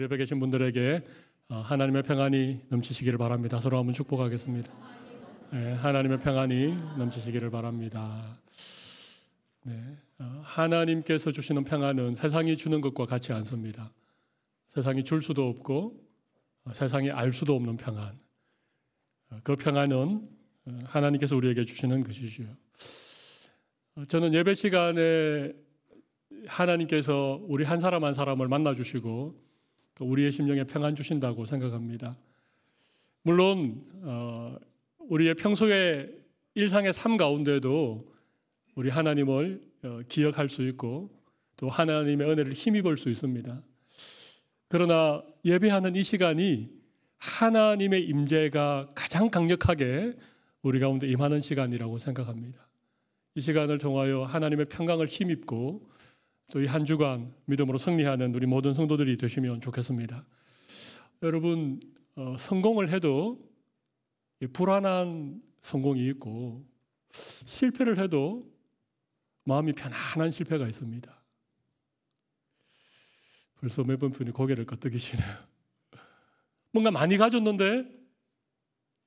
옆에 계신 분들에게 하나님의 평안이 넘치시기를 바랍니다. 서로 한번 축복하겠습니다. 네, 하나님의 평안이 넘치시기를 바랍니다. 네, 하나님께서 주시는 평안은 세상이 주는 것과 같지 않습니다. 세상이 줄 수도 없고 세상이 알 수도 없는 평안. 그 평안은 하나님께서 우리에게 주시는 것이지요. 저는 예배 시간에 하나님께서 우리 한 사람 한 사람을 만나주시고 또 우리의 심령에 평안 주신다고 생각합니다. 물론 우리의 평소의 일상의 삶 가운데도 우리 하나님을 기억할 수 있고 또 하나님의 은혜를 힘입을 수 있습니다. 그러나 예배하는 이 시간이 하나님의 임재가 가장 강력하게 우리 가운데 임하는 시간이라고 생각합니다. 이 시간을 통하여 하나님의 평강을 힘입고 또 이 한 주간 믿음으로 승리하는 우리 모든 성도들이 되시면 좋겠습니다. 여러분, 성공을 해도 불안한 성공이 있고 실패를 해도 마음이 편안한 실패가 있습니다. 벌써 몇 번 분이 고개를 끄덕이시네요. 뭔가 많이 가졌는데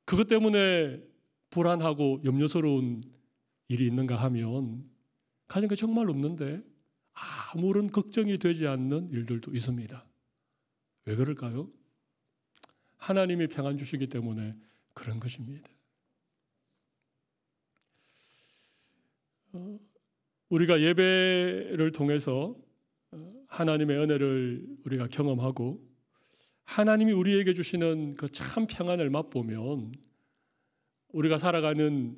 그것 때문에 불안하고 염려스러운 일이 있는가 하면 가진 게 정말 없는데 아무런 걱정이 되지 않는 일들도 있습니다. 왜 그럴까요? 하나님이 평안 주시기 때문에 그런 것입니다. 우리가 예배를 통해서 하나님의 은혜를 우리가 경험하고 하나님이 우리에게 주시는 그 참 평안을 맛보면 우리가 살아가는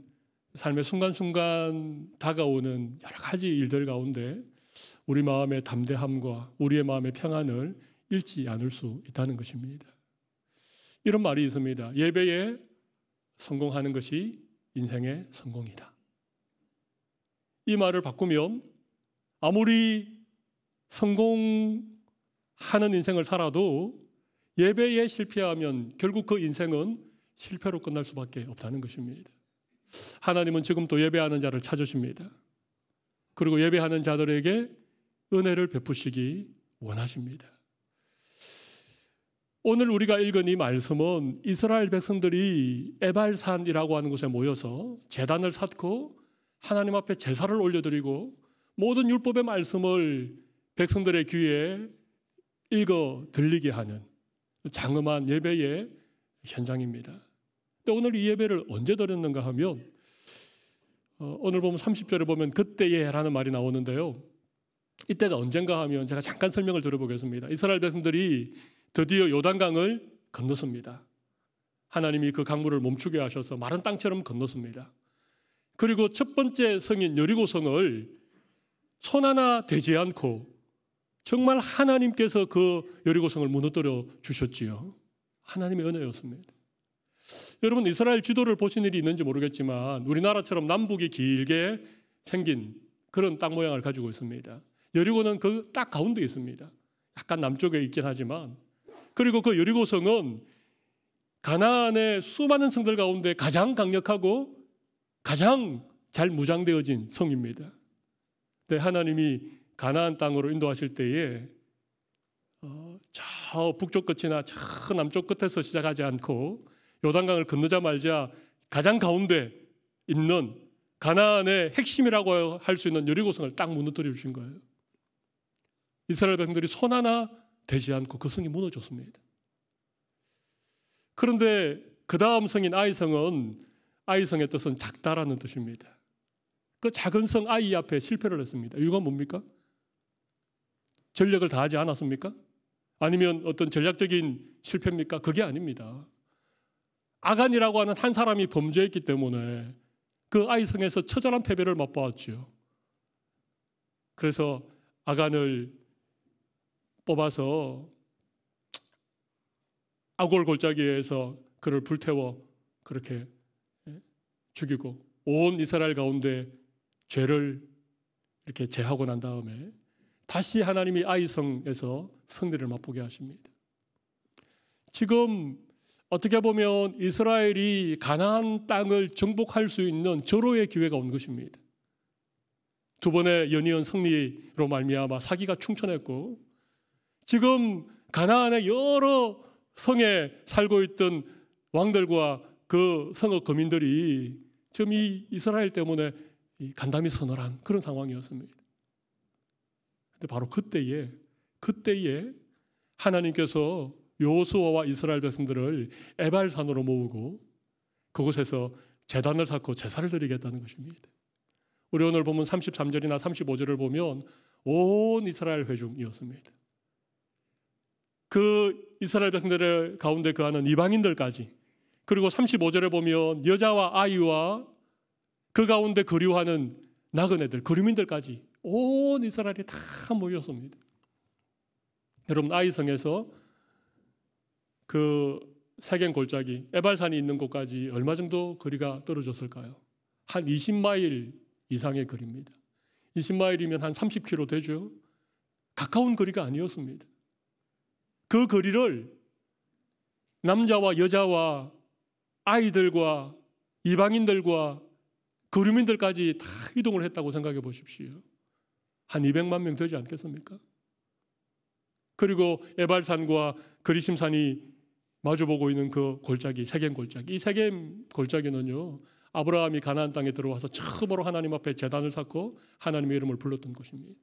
삶의 순간순간 다가오는 여러 가지 일들 가운데 우리 마음의 담대함과 우리의 마음의 평안을 잃지 않을 수 있다는 것입니다. 이런 말이 있습니다. 예배에 성공하는 것이 인생의 성공이다. 이 말을 바꾸면 아무리 성공하는 인생을 살아도 예배에 실패하면 결국 그 인생은 실패로 끝날 수밖에 없다는 것입니다. 하나님은 지금 또 예배하는 자를 찾으십니다. 그리고 예배하는 자들에게 은혜를 베푸시기 원하십니다. 오늘 우리가 읽은 이 말씀은 이스라엘 백성들이 에발산이라고 하는 곳에 모여서 제단을 쌓고 하나님 앞에 제사를 올려드리고 모든 율법의 말씀을 백성들의 귀에 읽어 들리게 하는 장엄한 예배의 현장입니다. 근데 오늘 이 예배를 언제 드렸는가 하면 오늘 보면 30절에 보면 그때에 라는 말이 나오는데요. 이때가 언젠가 하면 제가 잠깐 설명을 드려보겠습니다. 이스라엘 백성들이 드디어 요단강을 건넜습니다. 하나님이 그 강물을 멈추게 하셔서 마른 땅처럼 건넜습니다. 그리고 첫 번째 성인 여리고성을 손 하나 대지 않고 정말 하나님께서 그 여리고성을 무너뜨려 주셨지요. 하나님의 은혜였습니다. 여러분, 이스라엘 지도를 보신 일이 있는지 모르겠지만 우리나라처럼 남북이 길게 생긴 그런 땅 모양을 가지고 있습니다. 여리고는 그 딱 가운데 있습니다. 약간 남쪽에 있긴 하지만, 그리고 그 여리고성은 가나안의 수많은 성들 가운데 가장 강력하고 가장 잘 무장되어진 성입니다. 근데 하나님이 가나안 땅으로 인도하실 때에 저 북쪽 끝이나 저 남쪽 끝에서 시작하지 않고 요단강을 건너자마자 가장 가운데 있는 가나안의 핵심이라고 할 수 있는 여리고성을 딱 무너뜨려 주신 거예요. 이스라엘 백성들이 손 하나 대지 않고 그 성이 무너졌습니다. 그런데 그 다음 성인 아이성은, 아이성의 뜻은 작다라는 뜻입니다. 그 작은 성 아이 앞에 실패를 했습니다. 이유가 뭡니까? 전력을 다하지 않았습니까? 아니면 어떤 전략적인 실패입니까? 그게 아닙니다. 아간이라고 하는 한 사람이 범죄했기 때문에 그 아이성에서 처절한 패배를 맛보았죠. 그래서 아간을 뽑아서 아골 골짜기에서 그를 불태워 그렇게 죽이고 온 이스라엘 가운데 죄를 이렇게 제하고 난 다음에 다시 하나님이 아이성에서 승리를 맛보게 하십니다. 지금 어떻게 보면 이스라엘이 가나안 땅을 정복할 수 있는 절호의 기회가 온 것입니다. 두 번의 연이은 승리로 말미암아 사기가 충천했고 지금 가나안의 여러 성에 살고 있던 왕들과 그 성읍 거민들이 지금 이 이스라엘 때문에 간담이 서늘한 그런 상황이었습니다. 근데 바로 그때에 하나님께서 여호수아와 이스라엘 백성들을 에발산으로 모으고 그곳에서 제단을 쌓고 제사를 드리겠다는 것입니다. 우리 오늘 보면 33절이나 35절을 보면 온 이스라엘 회중이었습니다. 그 이스라엘 백성들의 가운데 거하는 이방인들까지, 그리고 35절에 보면 여자와 아이와 그 가운데 거류하는 나그네들, 거류민들까지 온 이스라엘이 다 모였습니다. 여러분, 아이성에서 그 세겜 골짜기 에발산이 있는 곳까지 얼마 정도 거리가 떨어졌을까요? 한 20마일 이상의 거리입니다. 20마일이면 한 30km 되죠. 가까운 거리가 아니었습니다. 그 거리를 남자와 여자와 아이들과 이방인들과 거류민들까지 다 이동을 했다고 생각해 보십시오. 한 200만 명 되지 않겠습니까? 그리고 에발산과 그리심산이 마주보고 있는 그 골짜기, 세겜 골짜기. 이 세겜 골짜기는요, 아브라함이 가나안 땅에 들어와서 처음으로 하나님 앞에 제단을 쌓고 하나님의 이름을 불렀던 곳입니다.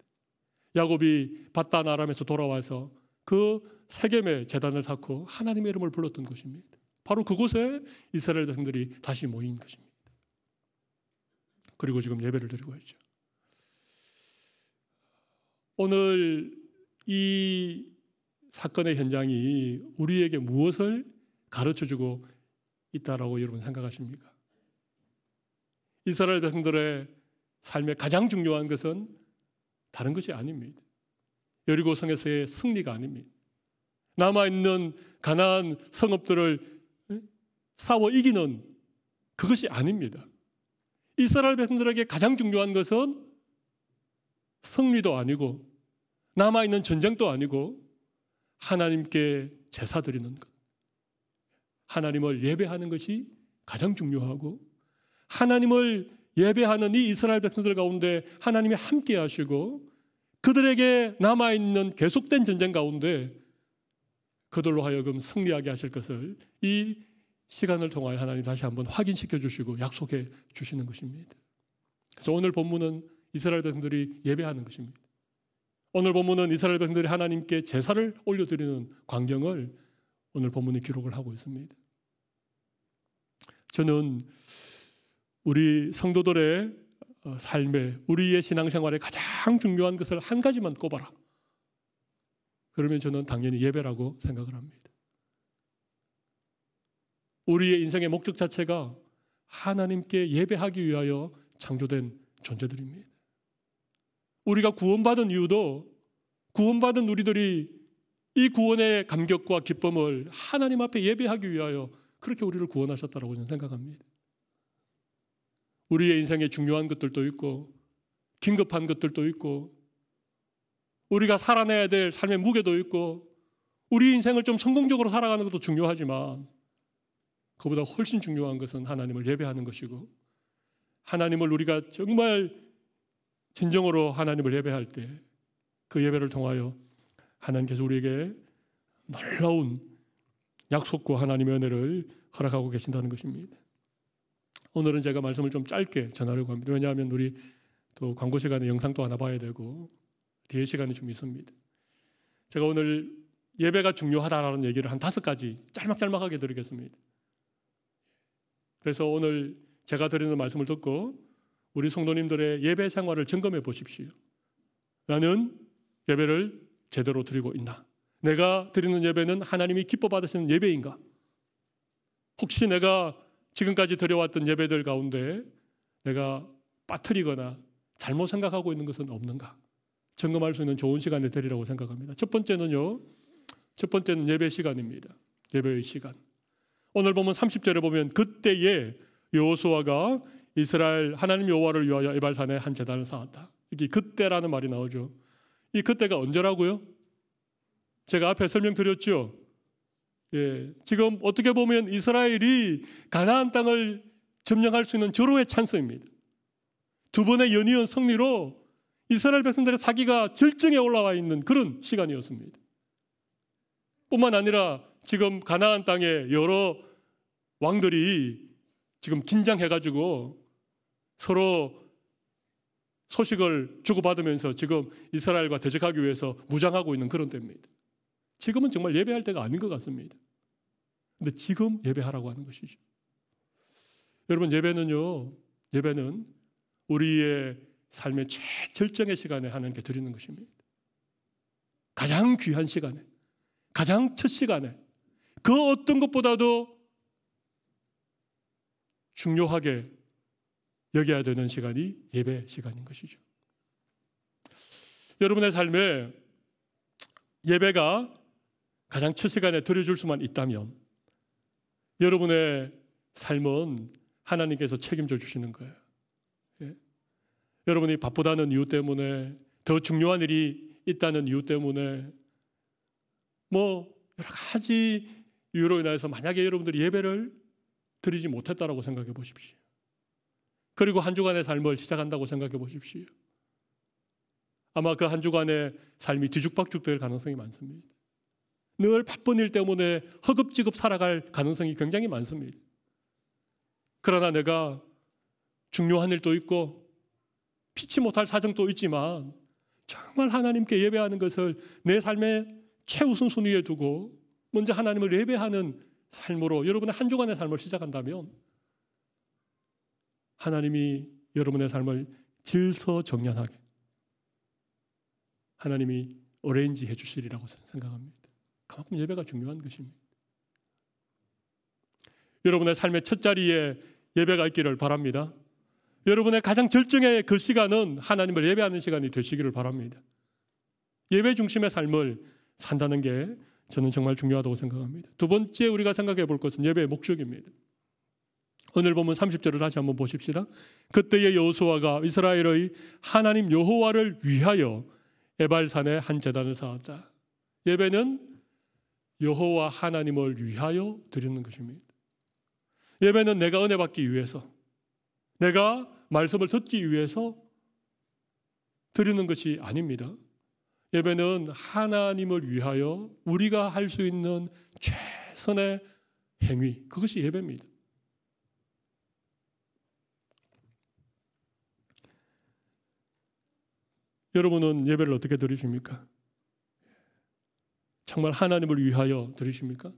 야곱이 밧단 아람에서 돌아와서 그 세겜에 제단을 쌓고 하나님의 이름을 불렀던 곳입니다. 바로 그곳에 이스라엘 백성들이 다시 모인 것입니다. 그리고 지금 예배를 드리고 있죠. 오늘 이 사건의 현장이 우리에게 무엇을 가르쳐주고 있다라고 여러분 생각하십니까? 이스라엘 백성들의 삶의 가장 중요한 것은 다른 것이 아닙니다. 여리고 성에서의 승리가 아닙니다. 남아있는 가나안 성읍들을 싸워 이기는 그것이 아닙니다. 이스라엘 백성들에게 가장 중요한 것은 승리도 아니고 남아있는 전쟁도 아니고 하나님께 제사 드리는 것, 하나님을 예배하는 것이 가장 중요하고, 하나님을 예배하는 이 이스라엘 백성들 가운데 하나님이 함께 하시고 그들에게 남아있는 계속된 전쟁 가운데 그들로 하여금 승리하게 하실 것을 이 시간을 통하여 하나님 다시 한번 확인시켜 주시고 약속해 주시는 것입니다. 그래서 오늘 본문은 이스라엘 백성들이 예배하는 것입니다. 오늘 본문은 이스라엘 백성들이 하나님께 제사를 올려드리는 광경을 오늘 본문에 기록을 하고 있습니다. 저는 우리 성도들의 삶에, 우리의 신앙생활에 가장 중요한 것을 한 가지만 꼽아라. 그러면 저는 당연히 예배라고 생각을 합니다. 우리의 인생의 목적 자체가 하나님께 예배하기 위하여 창조된 존재들입니다. 우리가 구원받은 이유도 구원받은 우리들이 이 구원의 감격과 기쁨을 하나님 앞에 예배하기 위하여 그렇게 우리를 구원하셨다고 저는 생각합니다. 우리의 인생에 중요한 것들도 있고 긴급한 것들도 있고 우리가 살아내야 될 삶의 무게도 있고 우리 인생을 좀 성공적으로 살아가는 것도 중요하지만 그보다 훨씬 중요한 것은 하나님을 예배하는 것이고, 하나님을 우리가 정말 진정으로 하나님을 예배할 때 그 예배를 통하여 하나님께서 우리에게 놀라운 약속과 하나님의 은혜를 허락하고 계신다는 것입니다. 오늘은 제가 말씀을 좀 짧게 전하려고 합니다. 왜냐하면 우리 또 광고 시간에 영상도 하나 봐야 되고 뒤에 시간이 좀 있습니다. 제가 오늘 예배가 중요하다라는 얘기를 한 5가지 짤막짤막하게 드리겠습니다. 그래서 오늘 제가 드리는 말씀을 듣고 우리 성도님들의 예배 생활을 점검해 보십시오. 나는 예배를 제대로 드리고 있나? 내가 드리는 예배는 하나님이 기뻐 받으시는 예배인가? 혹시 내가 지금까지 드려왔던 예배들 가운데 내가 빠뜨리거나 잘못 생각하고 있는 것은 없는가? 점검할 수 있는 좋은 시간을 드리라고 생각합니다. 첫 번째는 예배 시간입니다. 예배의 시간. 오늘 보면 30절에 보면 그때에 여호수아가 이스라엘 하나님 여호와를 위하여 에발산에 한 제단을 쌓았다. 이게 그때라는 말이 나오죠. 이 그때가 언제라고요? 제가 앞에 설명드렸죠. 예, 지금 어떻게 보면 이스라엘이 가나안 땅을 점령할 수 있는 절호의 찬스입니다. 두 번의 연이은 승리로 이스라엘 백성들의 사기가 절정에 올라와 있는 그런 시간이었습니다. 뿐만 아니라 지금 가나안 땅에 여러 왕들이 지금 긴장해가지고 서로 소식을 주고받으면서 지금 이스라엘과 대적하기 위해서 무장하고 있는 그런 때입니다. 지금은 정말 예배할 때가 아닌 것 같습니다. 근데 지금 예배하라고 하는 것이죠. 여러분, 예배는 우리의 삶의 최절정의 시간에 하나님께 드리는 것입니다. 가장 귀한 시간에, 가장 첫 시간에, 그 어떤 것보다도 중요하게 여겨야 되는 시간이 예배 시간인 것이죠. 여러분의 삶에 예배가 가장 첫 시간에 드려줄 수만 있다면 여러분의 삶은 하나님께서 책임져 주시는 거예요. 예? 여러분이 바쁘다는 이유 때문에, 더 중요한 일이 있다는 이유 때문에, 뭐 여러 가지 이유로 인해서 만약에 여러분들이 예배를 드리지 못했다라고 생각해 보십시오. 그리고 한 주간의 삶을 시작한다고 생각해 보십시오. 아마 그 한 주간의 삶이 뒤죽박죽 될 가능성이 많습니다. 늘 바쁜 일 때문에 허겁지겁 살아갈 가능성이 굉장히 많습니다. 그러나 내가 중요한 일도 있고 피치 못할 사정도 있지만 정말 하나님께 예배하는 것을 내 삶의 최우선순위에 두고 먼저 하나님을 예배하는 삶으로 여러분의 한 주간의 삶을 시작한다면 하나님이 여러분의 삶을 질서정연하게 하나님이 어레인지 해 주시리라고 생각합니다. 그만큼 예배가 중요한 것입니다. 여러분의 삶의 첫 자리에 예배가 있기를 바랍니다. 여러분의 가장 절정의 그 시간은 하나님을 예배하는 시간이 되시기를 바랍니다. 예배 중심의 삶을 산다는 게 저는 정말 중요하다고 생각합니다. 두 번째 우리가 생각해 볼 것은 예배의 목적입니다. 오늘 보면 30절을 다시 한번 보십시다. 그때의 여호수아가 이스라엘의 하나님 여호와를 위하여 에발산에 한 제단을 쌓았다. 예배는 여호와 하나님을 위하여 드리는 것입니다. 예배는 내가 은혜 받기 위해서, 내가 말씀을 듣기 위해서 드리는 것이 아닙니다. 예배는 하나님을 위하여 우리가 할 수 있는 최선의 행위, 그것이 예배입니다. 여러분은 예배를 어떻게 드리십니까? 정말 하나님을 위하여 드리십니까?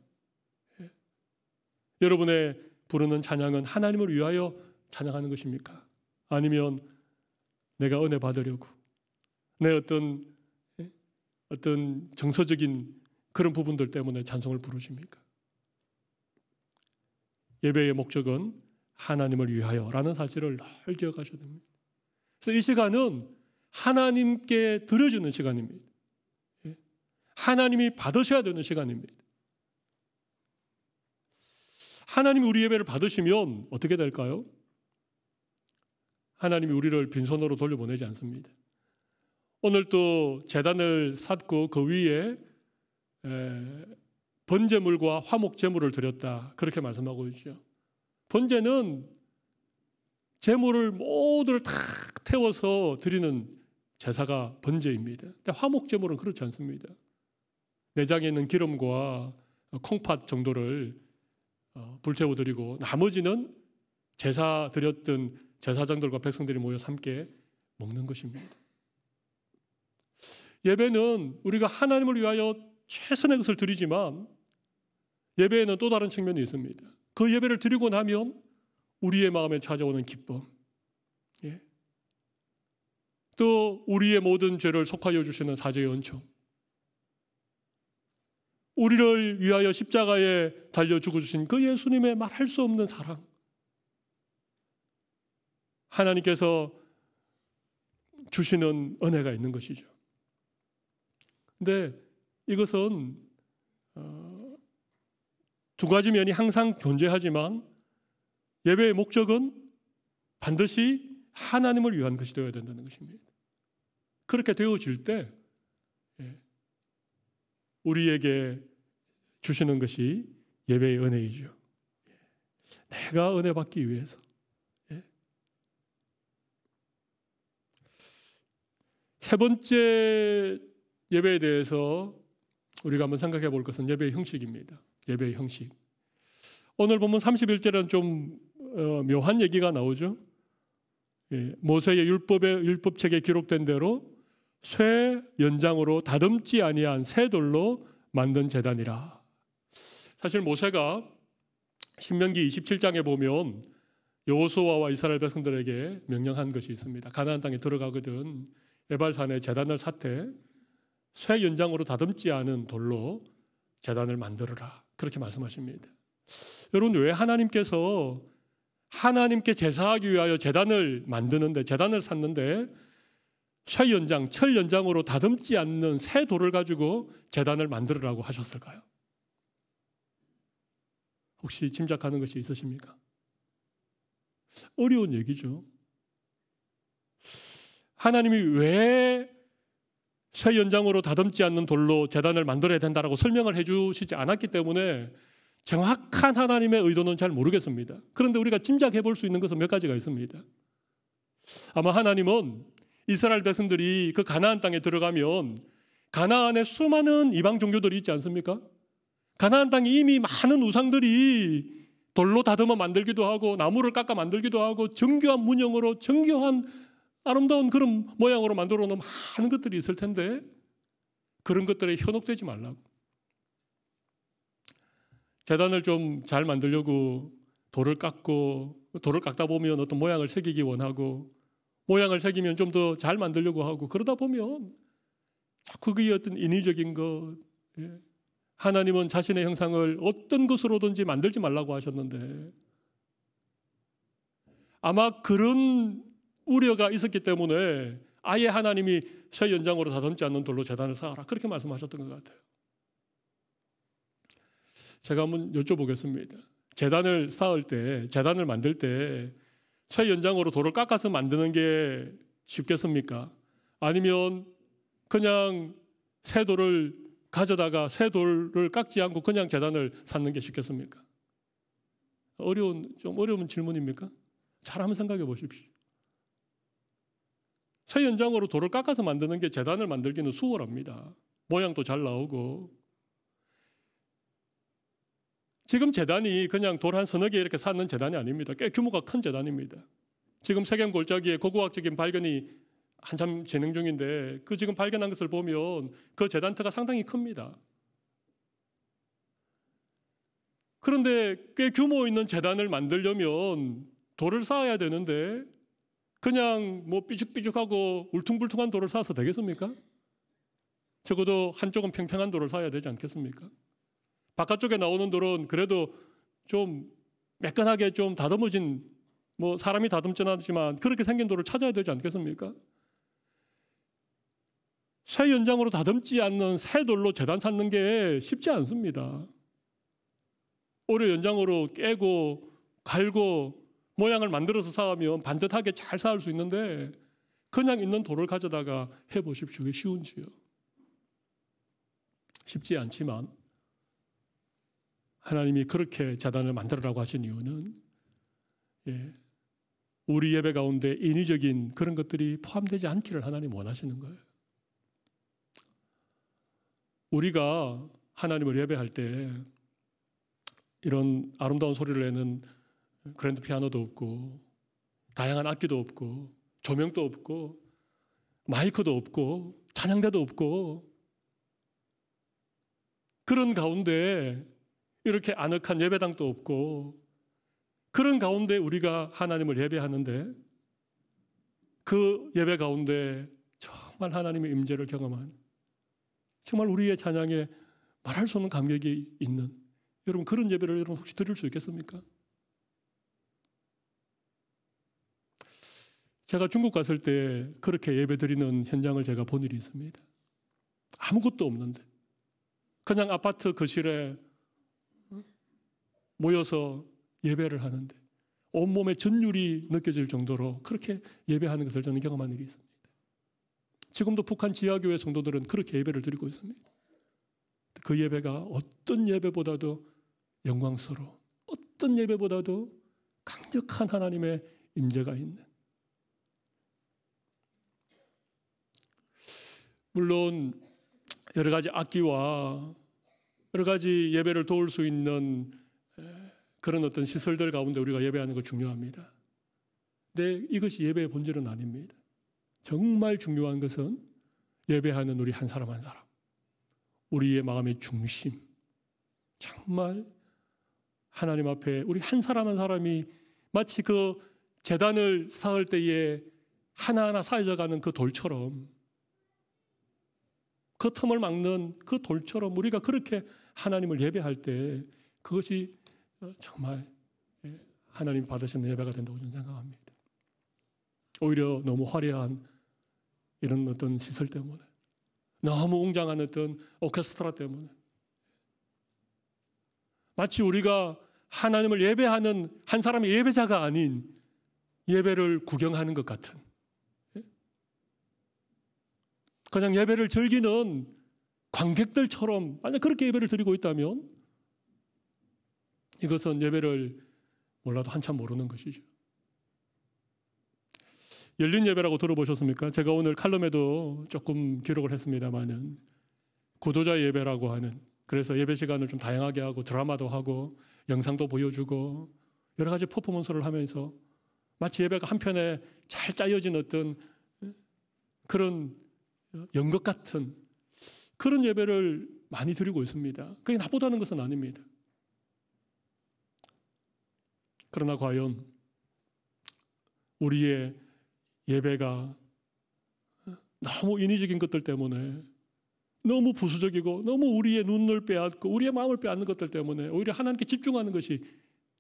여러분의 부르는 찬양은 하나님을 위하여 찬양하는 것입니까? 아니면 내가 은혜 받으려고 내 어떤 정서적인 그런 부분들 때문에 찬송을 부르십니까? 예배의 목적은 하나님을 위하여라는 사실을 늘 기억하셔야 됩니다. 그래서 이 시간은 하나님께 드려주는 시간입니다. 하나님이 받으셔야 되는 시간입니다. 하나님이 우리 예배를 받으시면 어떻게 될까요? 하나님이 우리를 빈손으로 돌려보내지 않습니다. 오늘 또 제단을 쌓고 그 위에 번제물과 화목제물을 드렸다, 그렇게 말씀하고 있죠. 번제는 제물을 모두를 탁 태워서 드리는 제사가 번제입니다. 근데 화목제물은 그렇지 않습니다. 내장에 있는 기름과 콩팥 정도를 불태워 드리고 나머지는 제사 드렸던 제사장들과 백성들이 모여서 함께 먹는 것입니다. 예배는 우리가 하나님을 위하여 최선의 것을 드리지만 예배에는 또 다른 측면이 있습니다. 그 예배를 드리고 나면 우리의 마음에 찾아오는 기쁨, 또 우리의 모든 죄를 속하여 주시는 사죄의 은총, 우리를 위하여 십자가에 달려 죽어주신 그 예수님의 말할 수 없는 사랑, 하나님께서 주시는 은혜가 있는 것이죠. 근데 이것은 두 가지 면이 항상 존재하지만 예배의 목적은 반드시 하나님을 위한 것이 되어야 된다는 것입니다. 그렇게 되어질 때 우리에게 주시는 것이 예배의 은혜이죠. 내가 은혜 받기 위해서. 세 번째 예배에 대해서 우리가 한번 생각해 볼 것은 예배의 형식입니다. 예배의 형식. 오늘 보면 31절에는 좀 묘한 얘기가 나오죠. 모세의 율법책에 기록된 대로 쇠 연장으로 다듬지 아니한 새 돌로 만든 제단이라. 사실 모세가 신명기 27장에 보면 여호수아와 이스라엘 백성들에게 명령한 것이 있습니다. 가나안 땅에 들어가거든 에발산에 제단을 쌓되 쇠 연장으로 다듬지 않은 돌로 제단을 만들어라. 그렇게 말씀하십니다. 여러분, 왜 하나님께서 하나님께 제사하기 위하여 제단을 만드는데, 제단을 쌓는데 쇠 연장, 철 연장으로 다듬지 않는 새 돌을 가지고 제단을 만들으라고 하셨을까요? 혹시 짐작하는 것이 있으십니까? 어려운 얘기죠. 하나님이 왜 쇠 연장으로 다듬지 않는 돌로 제단을 만들어야 된다라고 설명을 해주시지 않았기 때문에 정확한 하나님의 의도는 잘 모르겠습니다. 그런데 우리가 짐작해 볼 수 있는 것은 몇 가지가 있습니다. 아마 하나님은 이스라엘 백성들이 그 가나안 땅에 들어가면 가나안에 수많은 이방 종교들이 있지 않습니까? 가나안 땅에 이미 많은 우상들이 돌로 다듬어 만들기도 하고 나무를 깎아 만들기도 하고 정교한 문양으로 정교한 아름다운 그런 모양으로 만들어 놓은 많은 것들이 있을 텐데 그런 것들에 현혹되지 말라고. 제단을 좀 잘 만들려고 돌을 깎다 보면 어떤 모양을 새기기 원하고 모양을 새기면 좀 더 잘 만들려고 하고 그러다 보면 자꾸 그게 어떤 인위적인 것. 하나님은 자신의 형상을 어떤 것으로든지 만들지 말라고 하셨는데 아마 그런 우려가 있었기 때문에 아예 하나님이 쇠 연장으로 다듬지 않는 돌로 제단을 쌓아라 그렇게 말씀하셨던 것 같아요. 제가 한번 여쭤보겠습니다. 제단을 쌓을 때, 제단을 만들 때 쇠 연장으로 돌을 깎아서 만드는 게 쉽겠습니까? 아니면 그냥 새 돌을 가져다가 새 돌을 깎지 않고 그냥 제단을 쌓는 게 쉽겠습니까? 좀 어려운 질문입니까? 잘 한번 생각해 보십시오. 쇠 연장으로 돌을 깎아서 만드는 게 제단을 만들기는 수월합니다. 모양도 잘 나오고. 지금 제단이 그냥 돌 한 서너 개 이렇게 쌓는 제단이 아닙니다. 꽤 규모가 큰 제단입니다. 지금 세겜 골짜기에 고고학적인 발견이 한참 진행 중인데 그 지금 발견한 것을 보면 그 제단터가 상당히 큽니다. 그런데 꽤 규모 있는 제단을 만들려면 돌을 쌓아야 되는데 그냥 뭐 삐죽삐죽하고 울퉁불퉁한 돌을 쌓아서 되겠습니까? 적어도 한쪽은 평평한 돌을 쌓아야 되지 않겠습니까? 바깥쪽에 나오는 돌은 그래도 좀 매끈하게 좀 다듬어진 뭐 사람이 다듬진 않지만 그렇게 생긴 돌을 찾아야 되지 않겠습니까? 쇠 연장으로 다듬지 않는 새 돌로 제단 쌓는 게 쉽지 않습니다. 오래 연장으로 깨고 갈고 모양을 만들어서 쌓으면 반듯하게 잘 쌓을 수 있는데 그냥 있는 돌을 가져다가 해보십시오. 그게 쉬운지요? 쉽지 않지만 하나님이 그렇게 제단을 만들으라고 하신 이유는 우리 예배 가운데 인위적인 그런 것들이 포함되지 않기를 하나님 원하시는 거예요. 우리가 하나님을 예배할 때 이런 아름다운 소리를 내는 그랜드 피아노도 없고 다양한 악기도 없고 조명도 없고 마이크도 없고 찬양대도 없고 그런 가운데 이렇게 아늑한 예배당도 없고 그런 가운데 우리가 하나님을 예배하는데 그 예배 가운데 정말 하나님의 임재를 경험한 정말 우리의 찬양에 말할 수 없는 감격이 있는 여러분 그런 예배를 여러분 혹시 드릴 수 있겠습니까? 제가 중국 갔을 때 그렇게 예배 드리는 현장을 제가 본 일이 있습니다. 아무것도 없는데 그냥 아파트 거실에 모여서 예배를 하는데 온몸에 전율이 느껴질 정도로 그렇게 예배하는 것을 저는 경험한 일이 있습니다. 지금도 북한 지하교회 성도들은 그렇게 예배를 드리고 있습니다. 그 예배가 어떤 예배보다도 영광스러운 어떤 예배보다도 강력한 하나님의 임재가 있는 물론 여러 가지 악기와 여러 가지 예배를 도울 수 있는 그런 어떤 시설들 가운데 우리가 예배하는 거 중요합니다. 근데 이것이 예배의 본질은 아닙니다. 정말 중요한 것은 예배하는 우리 한 사람 한 사람, 우리의 마음의 중심, 정말 하나님 앞에 우리 한 사람 한 사람이 마치 그 제단을 쌓을 때에 하나하나 쌓여져가는 그 돌처럼, 그 틈을 막는 그 돌처럼 우리가 그렇게 하나님을 예배할 때 그것이 정말 하나님 받으시는 예배가 된다고 저는 생각합니다. 오히려 너무 화려한 이런 어떤 시설 때문에, 너무 웅장한 어떤 오케스트라 때문에 마치 우리가 하나님을 예배하는 한 사람의 예배자가 아닌 예배를 구경하는 것 같은, 그냥 예배를 즐기는 관객들처럼 만약 그렇게 예배를 드리고 있다면 이것은 예배를 몰라도 한참 모르는 것이죠. 열린 예배라고 들어보셨습니까? 제가 오늘 칼럼에도 조금 기록을 했습니다만은 구도자 예배라고 하는, 그래서 예배 시간을 좀 다양하게 하고 드라마도 하고 영상도 보여주고 여러 가지 퍼포먼스를 하면서 마치 예배가 한 편에 잘 짜여진 어떤 그런 연극 같은 그런 예배를 많이 드리고 있습니다. 그게 나쁘다는 것은 아닙니다. 그러나 과연 우리의 예배가 너무 인위적인 것들 때문에, 너무 부수적이고 너무 우리의 눈을 빼앗고 우리의 마음을 빼앗는 것들 때문에 오히려 하나님께 집중하는 것이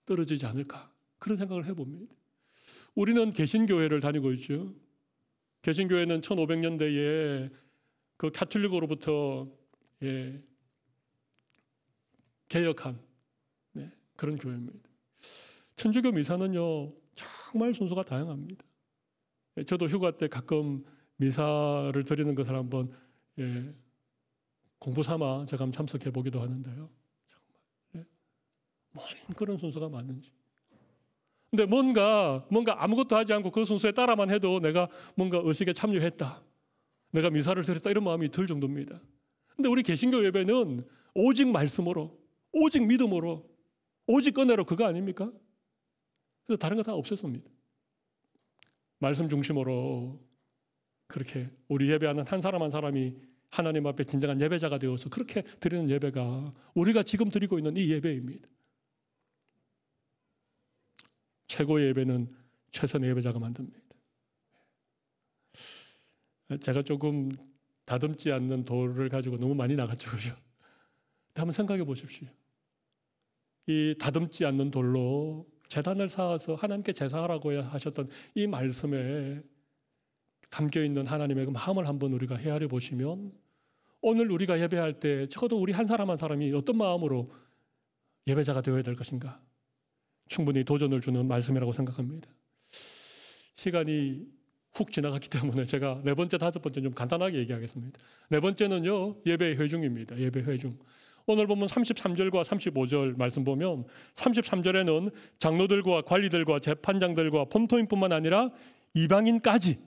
떨어지지 않을까, 그런 생각을 해봅니다. 우리는 개신교회를 다니고 있죠. 개신교회는 1500년대에 그 가톨릭으로부터 개혁한 그런 교회입니다. 천주교 미사는요 정말 순서가 다양합니다. 저도 휴가 때 가끔 미사를 드리는 것을 한번 공부 삼아 제가 한번 참석해 보기도 하는데요. 정말 뭔 그런 순서가 많은지. 근데 뭔가 아무것도 하지 않고 그 순서에 따라만 해도 내가 뭔가 의식에 참여했다, 내가 미사를 드렸다, 이런 마음이 들 정도입니다. 근데 우리 개신교 예배는 오직 말씀으로, 오직 믿음으로, 오직 은혜로, 그거 아닙니까? 그래서 다른 거 다 없었습니다. 말씀 중심으로 그렇게 우리 예배하는 한 사람 한 사람이 하나님 앞에 진정한 예배자가 되어서 그렇게 드리는 예배가 우리가 지금 드리고 있는 이 예배입니다. 최고의 예배는 최선의 예배자가 만듭니다. 제가 조금 다듬지 않는 돌을 가지고 너무 많이 나갔죠. 그죠? 한번 생각해 보십시오. 이 다듬지 않는 돌로 제단을 쌓아서 하나님께 제사하라고 하셨던 이 말씀에 담겨있는 하나님의 그 마음을 한번 우리가 헤아려 보시면 오늘 우리가 예배할 때 적어도 우리 한 사람 한 사람이 어떤 마음으로 예배자가 되어야 될 것인가, 충분히 도전을 주는 말씀이라고 생각합니다. 시간이 훅 지나갔기 때문에 제가 네 번째, 다섯 번째 좀 간단하게 얘기하겠습니다. 네 번째는요, 예배 회중입니다. 예배 회중. 오늘 보면 33절과 35절 말씀 보면 33절에는 장로들과 관리들과 재판장들과 본토인뿐만 아니라 이방인까지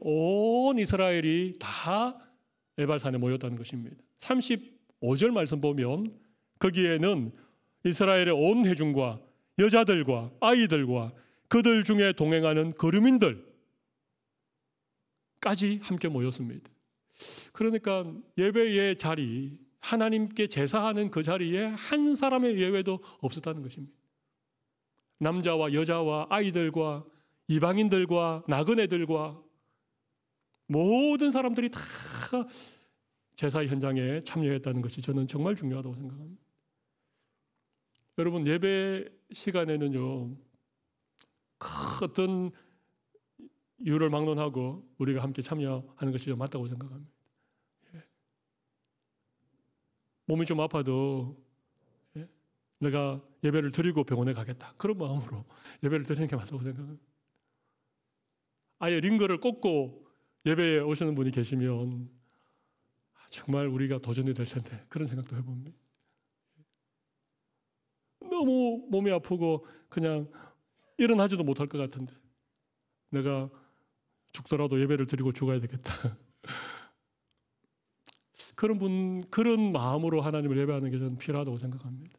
온 이스라엘이 다 에발산에 모였다는 것입니다. 35절 말씀 보면 거기에는 이스라엘의 온 회중과 여자들과 아이들과 그들 중에 동행하는 거류민들까지 함께 모였습니다. 그러니까 예배의 자리, 하나님께 제사하는 그 자리에 한 사람의 예외도 없었다는 것입니다. 남자와 여자와 아이들과 이방인들과 나그네들과 모든 사람들이 다 제사 현장에 참여했다는 것이 저는 정말 중요하다고 생각합니다. 여러분, 예배 시간에는요, 어떤 이유를 막론하고 우리가 함께 참여하는 것이 좀 맞다고 생각합니다. 몸이 좀 아파도 내가 예배를 드리고 병원에 가겠다, 그런 마음으로 예배를 드리는 게 맞다고 생각합니다. 아예 링거를 꽂고 예배에 오시는 분이 계시면 정말 우리가 도전이 될 텐데, 그런 생각도 해봅니다. 너무 몸이 아프고 그냥 일어나지도 못할 것 같은데 내가 죽더라도 예배를 드리고 죽어야 되겠다. 그런 마음으로 하나님을 예배하는 게 저는 필요하다고 생각합니다.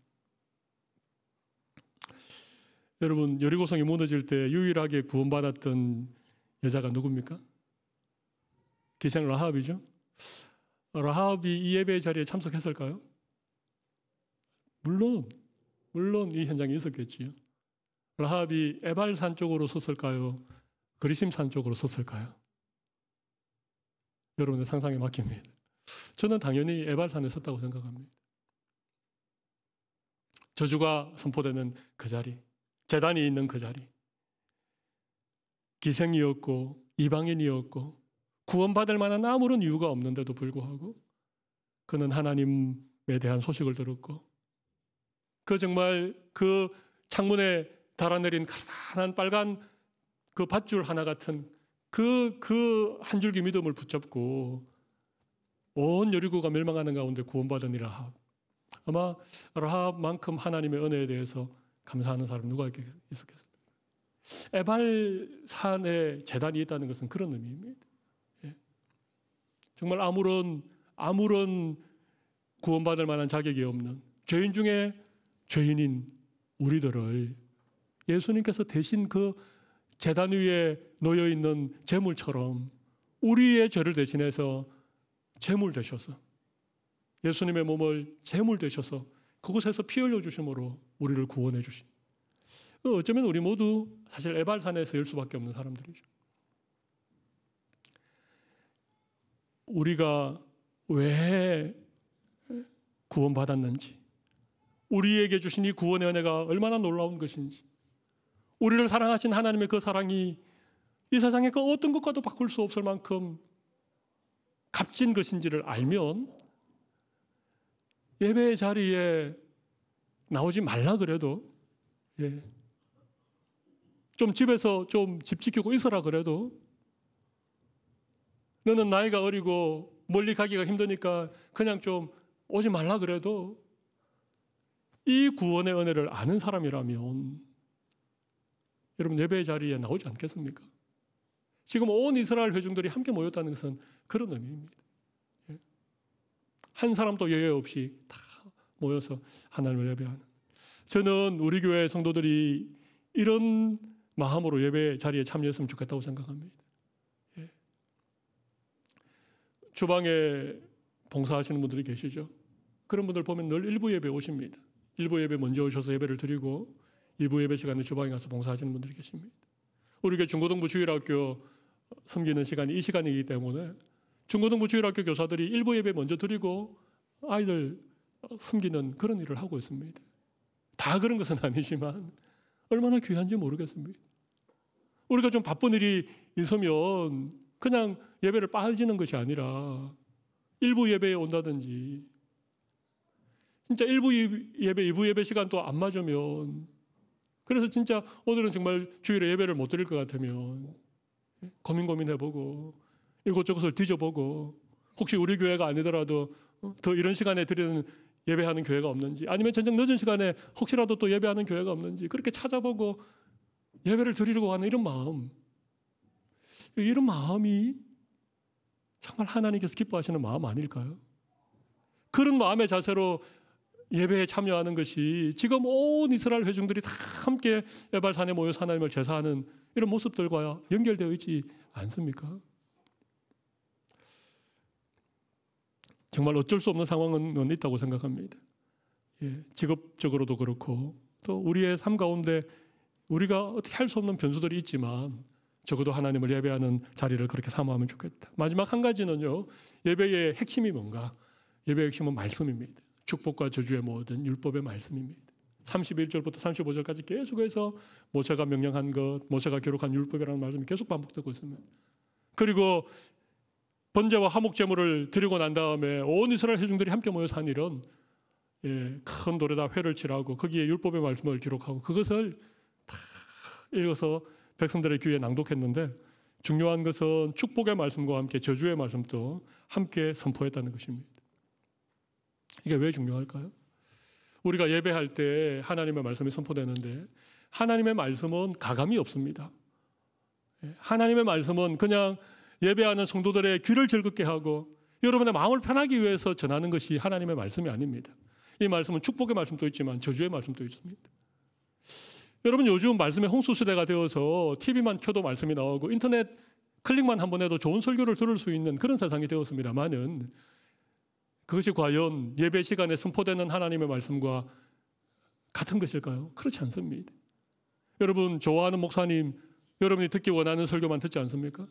여러분, 여리고성이 무너질 때 유일하게 구원받았던 여자가 누굽니까? 기생 라합이죠. 라합이 이 예배 자리에 참석했을까요? 물론 이 현장에 있었겠지요. 라합이 에발산 쪽으로 섰을까요? 그리심산 쪽으로 섰을까요? 여러분의 상상에 맡깁니다. 저는 당연히 에발산에 섰다고 생각합니다. 저주가 선포되는 그 자리, 제단이 있는 그 자리, 기생이었고 이방인이었고 구원받을 만한 아무런 이유가 없는데도 불구하고 그는 하나님에 대한 소식을 들었고 정말 그 창문에 달아내린 가난한 빨간 그 밧줄 하나 같은 그 한 줄기 믿음을 붙잡고 온 여리고가 멸망하는 가운데 구원받은 이 라합. 아마 라합만큼 하나님의 은혜에 대해서 감사하는 사람 누가 있었겠습니까? 에발산에 제단이 있다는 것은 그런 의미입니다. 예. 정말 아무런 구원받을 만한 자격이 없는 죄인 중에 죄인인 우리들을 예수님께서 대신 그 제단 위에 놓여 있는 제물처럼 우리의 죄를 대신해서 제물 되셔서 예수님의 몸을 제물 되셔서 그곳에서 피 흘려 주심으로 우리를 구원해 주신. 어쩌면 우리 모두 사실 에발산에 서일 수밖에 없는 사람들이죠. 우리가 왜 구원받았는지, 우리에게 주신 이 구원의 은혜가 얼마나 놀라운 것인지, 우리를 사랑하신 하나님의 그 사랑이 이 세상의 그 어떤 것과도 바꿀 수 없을 만큼 값진 것인지를 알면 예배의 자리에 나오지 말라 그래도, 좀 집에서 좀 집 지키고 있으라 그래도, 너는 나이가 어리고 멀리 가기가 힘드니까 그냥 좀 오지 말라 그래도 이 구원의 은혜를 아는 사람이라면 여러분 예배의 자리에 나오지 않겠습니까? 지금 온 이스라엘 회중들이 함께 모였다는 것은 그런 의미입니다. 한 사람도 예외 없이 다 모여서 하나님을 예배하는. 저는 우리 교회 성도들이 이런 마음으로 예배 자리에 참여했으면 좋겠다고 생각합니다. 주방에 봉사하시는 분들이 계시죠. 그런 분들 보면 늘 일부 예배 오십니다. 일부 예배 먼저 오셔서 예배를 드리고 2부 예배 시간에 주방에 가서 봉사하시는 분들이 계십니다. 우리 교회 중고등부 주일학교 섬기는 시간이 이 시간이기 때문에 중고등부 주일학교 교사들이 1부 예배 먼저 드리고 아이들 섬기는 그런 일을 하고 있습니다. 다 그런 것은 아니지만 얼마나 귀한지 모르겠습니다. 우리가 좀 바쁜 일이 있으면 그냥 예배를 빠지는 것이 아니라 1부 예배에 온다든지, 진짜 1부 예배, 2부 예배 시간도 안 맞으면, 그래서 진짜 오늘은 정말 주일에 예배를 못 드릴 것 같으면 고민해보고 이곳저곳을 뒤져보고 혹시 우리 교회가 아니더라도 더 이런 시간에 드리는 예배하는 교회가 없는지, 아니면 전적 늦은 시간에 혹시라도 또 예배하는 교회가 없는지 그렇게 찾아보고 예배를 드리려고 하는 이런 마음이 정말 하나님께서 기뻐하시는 마음 아닐까요? 그런 마음의 자세로 예배에 참여하는 것이 지금 온 이스라엘 회중들이 다 함께 에발산에 모여서 하나님을 제사하는 이런 모습들과 연결되어 있지 않습니까? 정말 어쩔 수 없는 상황은 있다고 생각합니다. 직업적으로도 그렇고 또 우리의 삶 가운데 우리가 어떻게 할 수 없는 변수들이 있지만 적어도 하나님을 예배하는 자리를 그렇게 삼아하면 좋겠다. 마지막 한 가지는요. 예배의 핵심이 뭔가? 예배의 핵심은 말씀입니다. 축복과 저주의 모든 율법의 말씀입니다. 31절부터 35절까지 계속해서 모세가 명령한 것, 모세가 기록한 율법이라는 말씀이 계속 반복되고 있습니다. 그리고 번제와 화목제물을 드리고 난 다음에 온 이스라엘 회중들이 함께 모여서 한 일은 큰 돌에다 회를 칠하고 거기에 율법의 말씀을 기록하고 그것을 다 읽어서 백성들의 귀에 낭독했는데, 중요한 것은 축복의 말씀과 함께 저주의 말씀도 함께 선포했다는 것입니다. 이게 왜 중요할까요? 우리가 예배할 때 하나님의 말씀이 선포되는데 하나님의 말씀은 가감이 없습니다. 하나님의 말씀은 그냥 예배하는 성도들의 귀를 즐겁게 하고 여러분의 마음을 편하기 위해서 전하는 것이 하나님의 말씀이 아닙니다. 이 말씀은 축복의 말씀도 있지만 저주의 말씀도 있습니다. 여러분, 요즘 말씀의 홍수시대가 되어서 TV만 켜도 말씀이 나오고 인터넷 클릭만 한번 해도 좋은 설교를 들을 수 있는 그런 세상이 되었습니다만은 그것이 과연 예배 시간에 선포되는 하나님의 말씀과 같은 것일까요? 그렇지 않습니다. 여러분, 좋아하는 목사님, 여러분이 듣기 원하는 설교만 듣지 않습니까?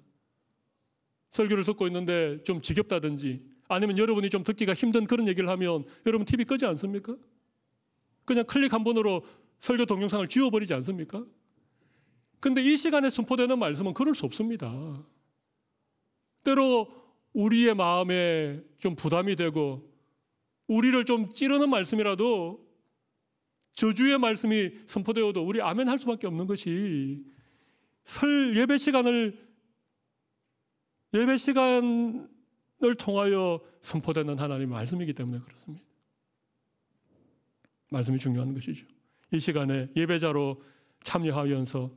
설교를 듣고 있는데 좀 지겹다든지 아니면 여러분이 좀 듣기가 힘든 그런 얘기를 하면 여러분 TV 끄지 않습니까? 그냥 클릭 한 번으로 설교 동영상을 지워버리지 않습니까? 근데 이 시간에 선포되는 말씀은 그럴 수 없습니다. 때로 우리의 마음에 좀 부담이 되고 우리를 좀 찌르는 말씀이라도 저주의 말씀이 선포되어도 우리 아멘 할 수밖에 없는 것이 예배 시간을 통하여 선포되는 하나님의 말씀이기 때문에 그렇습니다. 말씀이 중요한 것이죠. 이 시간에 예배자로 참여하면서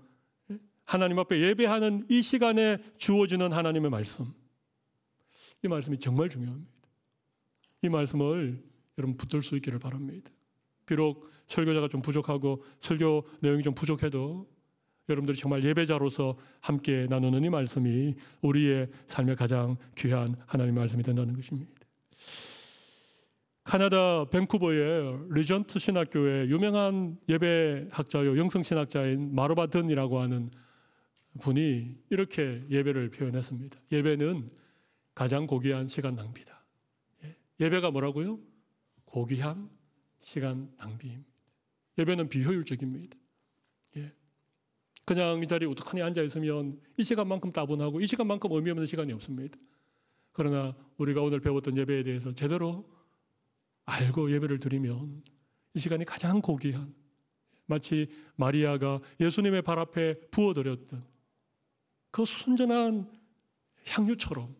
하나님 앞에 예배하는 이 시간에 주어지는 하나님의 말씀, 이 말씀이 정말 중요합니다. 이 말씀을 여러분 붙들 수 있기를 바랍니다. 비록 설교자가 좀 부족하고 설교 내용이 좀 부족해도 여러분들이 정말 예배자로서 함께 나누는 이 말씀이 우리의 삶의 가장 귀한 하나님의 말씀이 된다는 것입니다. 캐나다 밴쿠버의 리전트 신학교의 유명한 예배학자요 영성신학자인 마르바든이라고 하는 분이 이렇게 예배를 표현했습니다. 예배는 가장 고귀한 시간 낭비다. 예배가 뭐라고요? 고귀한 시간 낭비입니다. 예배는 비효율적입니다. 그냥 이 자리에 우두커니 앉아있으면 이 시간만큼 따분하고 이 시간만큼 의미 없는 시간이 없습니다. 그러나 우리가 오늘 배웠던 예배에 대해서 제대로 알고 예배를 드리면 이 시간이 가장 고귀한, 마치 마리아가 예수님의 발 앞에 부어드렸던 그 순전한 향유처럼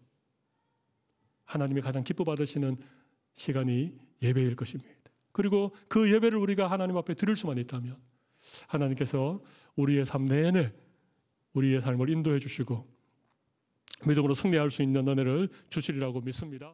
하나님이 가장 기뻐 받으시는 시간이 예배일 것입니다. 그리고 그 예배를 우리가 하나님 앞에 드릴 수만 있다면 하나님께서 우리의 삶 내내 우리의 삶을 인도해 주시고 믿음으로 승리할 수 있는 은혜를 주시리라고 믿습니다.